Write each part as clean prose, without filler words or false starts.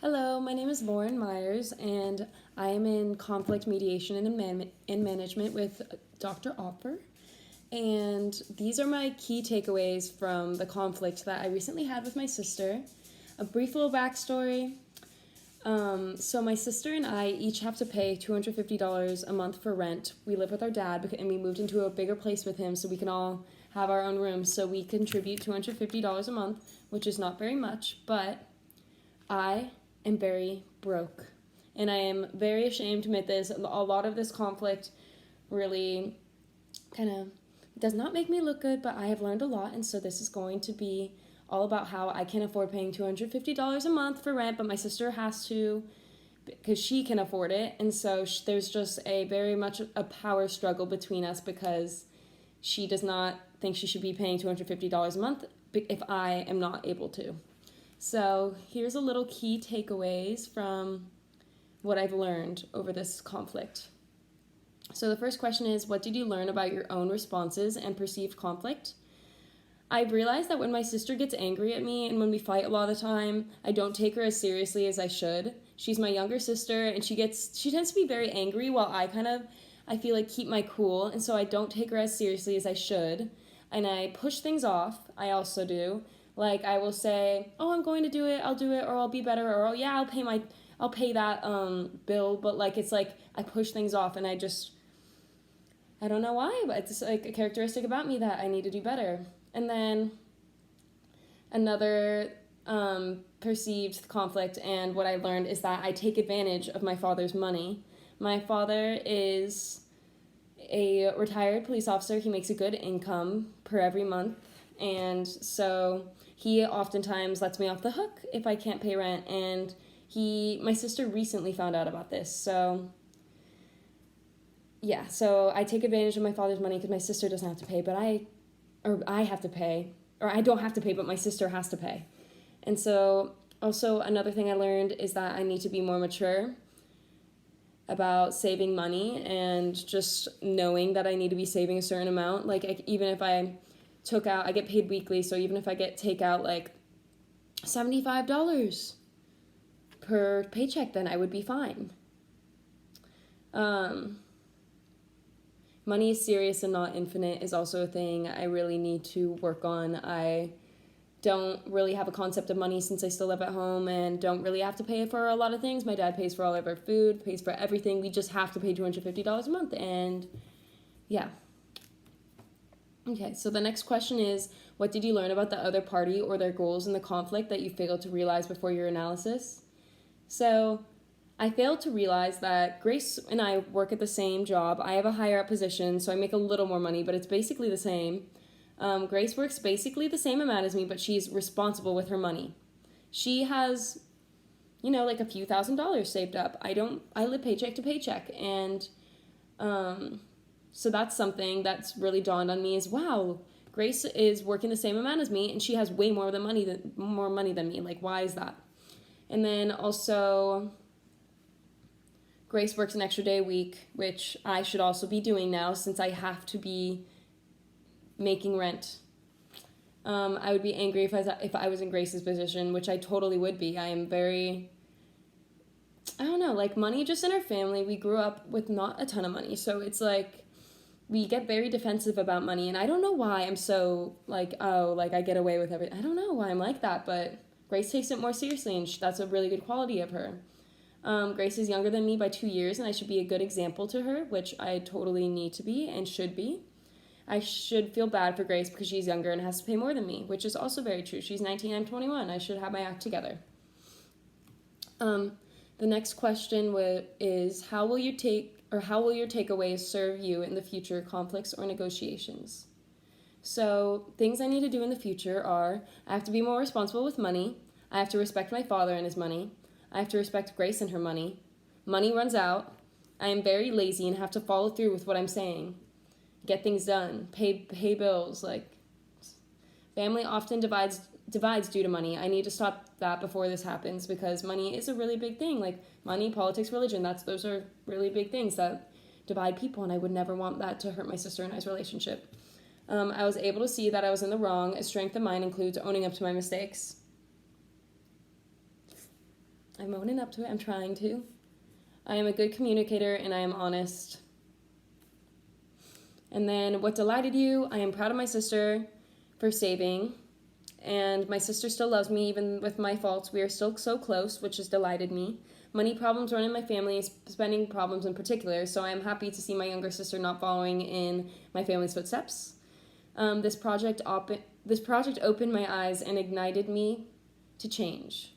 Hello, my name is Lauren Myers, and I am in conflict mediation and in management with Dr. Offer. And these are my key takeaways from the conflict that I recently had with my sister. A brief little backstory. So my sister and I each have to pay $250 a month for rent. We live with our dad, and we moved into a bigger place with him so we can all have our own rooms. So we contribute $250 a month, which is not very much, but I am very broke. And I am very ashamed to admit this. A lot of this conflict really kind of does not make me look good, but I have learned a lot. And so this is going to be all about how I can afford paying $250 a month for rent, but my sister has to because she can afford it. And so there's just a very much a power struggle between us because she does not think she should be paying $250 a month if I am not able to. So here's a little key takeaways from what I've learned over this conflict. So the first question is, what did you learn about your own responses and perceived conflict? I've realized that when my sister gets angry at me and when we fight a lot of the time, I don't take her as seriously as I should. She's my younger sister and she tends to be very angry while I feel like keep my cool, and so I don't take her as seriously as I should. And I push things off. I also do. Like I will say, "Oh, I'm going to do it. I'll do it, or I'll be better, or oh yeah, I'll pay that bill." But like it's like I push things off, and I don't know why, but it's like a characteristic about me that I need to do better. And then another perceived conflict, and what I learned is that I take advantage of my father's money. My father is a retired police officer. He makes a good income per every month, and so he oftentimes lets me off the hook if I can't pay rent. And my sister recently found out about this, so yeah. So I take advantage of my father's money because my sister doesn't have to pay, but I have to pay, or I don't have to pay, but my sister has to pay. And so also another thing I learned is that I need to be more mature about saving money and just knowing that I need to be saving a certain amount. Like even if I get paid weekly, so even if I take out like $75 per paycheck, then I would be fine. Money is serious and not infinite is also a thing I really need to work on. I don't really have a concept of money since I still live at home and don't really have to pay for a lot of things. My dad pays for all of our food, pays for everything. We just have to pay $250 a month, and yeah. Okay, so the next question is, what did you learn about the other party or their goals in the conflict that you failed to realize before your analysis? So I failed to realize that Grace and I work at the same job. I have a higher up position, so I make a little more money, but it's basically the same. Grace works basically the same amount as me, but she's responsible with her money. She has, like a few $1,000s saved up. I live paycheck to paycheck. And so that's something that's really dawned on me is, wow, Grace is working the same amount as me and she has way more money than me. Like, why is that? And then also, Grace works an extra day a week, which I should also be doing now since I have to be making rent. I would be angry if I was in Grace's position, which I totally would be. I don't know, like money just in our family. We grew up with not a ton of money, so it's like we get very defensive about money, and I don't know why I'm so like, oh, like I get away with everything. I don't know why I'm like that, but Grace takes it more seriously, and that's a really good quality of her. Grace is younger than me by 2 years, and I should be a good example to her, which I totally need to be and should be. I should feel bad for Grace because she's younger and has to pay more than me, which is also very true. She's 19, I'm 21. I should have my act together. The next question is, how will your takeaways serve you in the future conflicts or negotiations? So things I need to do in the future are, I have to be more responsible with money. I have to respect my father and his money. I have to respect Grace and her money. Money runs out. I am very lazy and have to follow through with what I'm saying. Get things done. Pay bills. Like, family often divides due to money. I need to stop that before this happens because money is a really big thing. Like money, politics, religion. Those are really big things that divide people, and I would never want that to hurt my sister and I's relationship. I was able to see that I was in the wrong. A strength of mine includes owning up to my mistakes. I'm owning up to it. I'm trying to. I am a good communicator and I am honest. And then what delighted you? I am proud of my sister for saving. And my sister still loves me even with my faults. We are still so close, which has delighted me. Money problems run in my family, spending problems in particular, so I am happy to see my younger sister not following in my family's footsteps. This project opened my eyes and ignited me to change.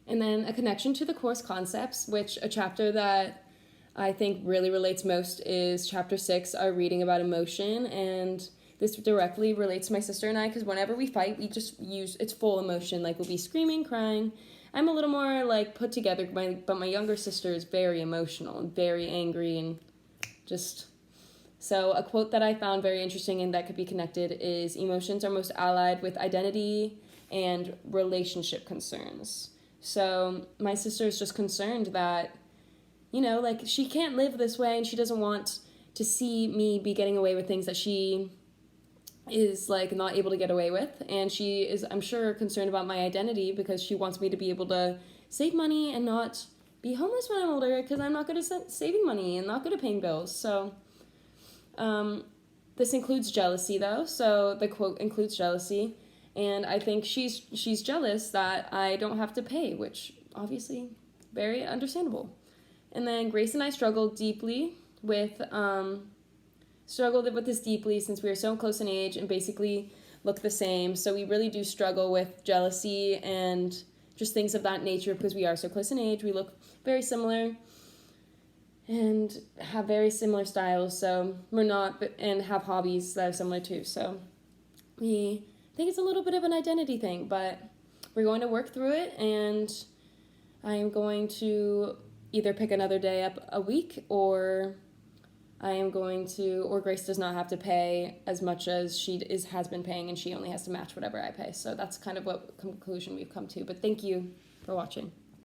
And then a connection to the course concepts, which a chapter that I think really relates most is chapter 6, our reading about emotion. And this directly relates to my sister and I, because whenever we fight, we just use, it's full emotion. Like, we'll be screaming, crying. I'm a little more, like, put together, but my younger sister is very emotional and very angry and just... So a quote that I found very interesting and that could be connected is, emotions are most allied with identity and relationship concerns. So my sister is just concerned that, you know, like, she can't live this way and she doesn't want to see me be getting away with things that she is, like, not able to get away with. And she is, I'm sure, concerned about my identity because she wants me to be able to save money and not be homeless when I'm older, because I'm not good at saving money and not good at paying bills. So this includes jealousy, though. So the quote includes jealousy. And I think she's jealous that I don't have to pay, which obviously very understandable. And then Grace and I struggled with this deeply since we are so close in age and basically look the same. So we really do struggle with jealousy and just things of that nature because we are so close in age. We look very similar and have very similar styles. So and have hobbies that are similar too. So we think it's a little bit of an identity thing, but we're going to work through it, and I am going to either pick another day up a week, or Grace does not have to pay as much as she has been paying, and she only has to match whatever I pay. So that's kind of what conclusion we've come to. But thank you for watching.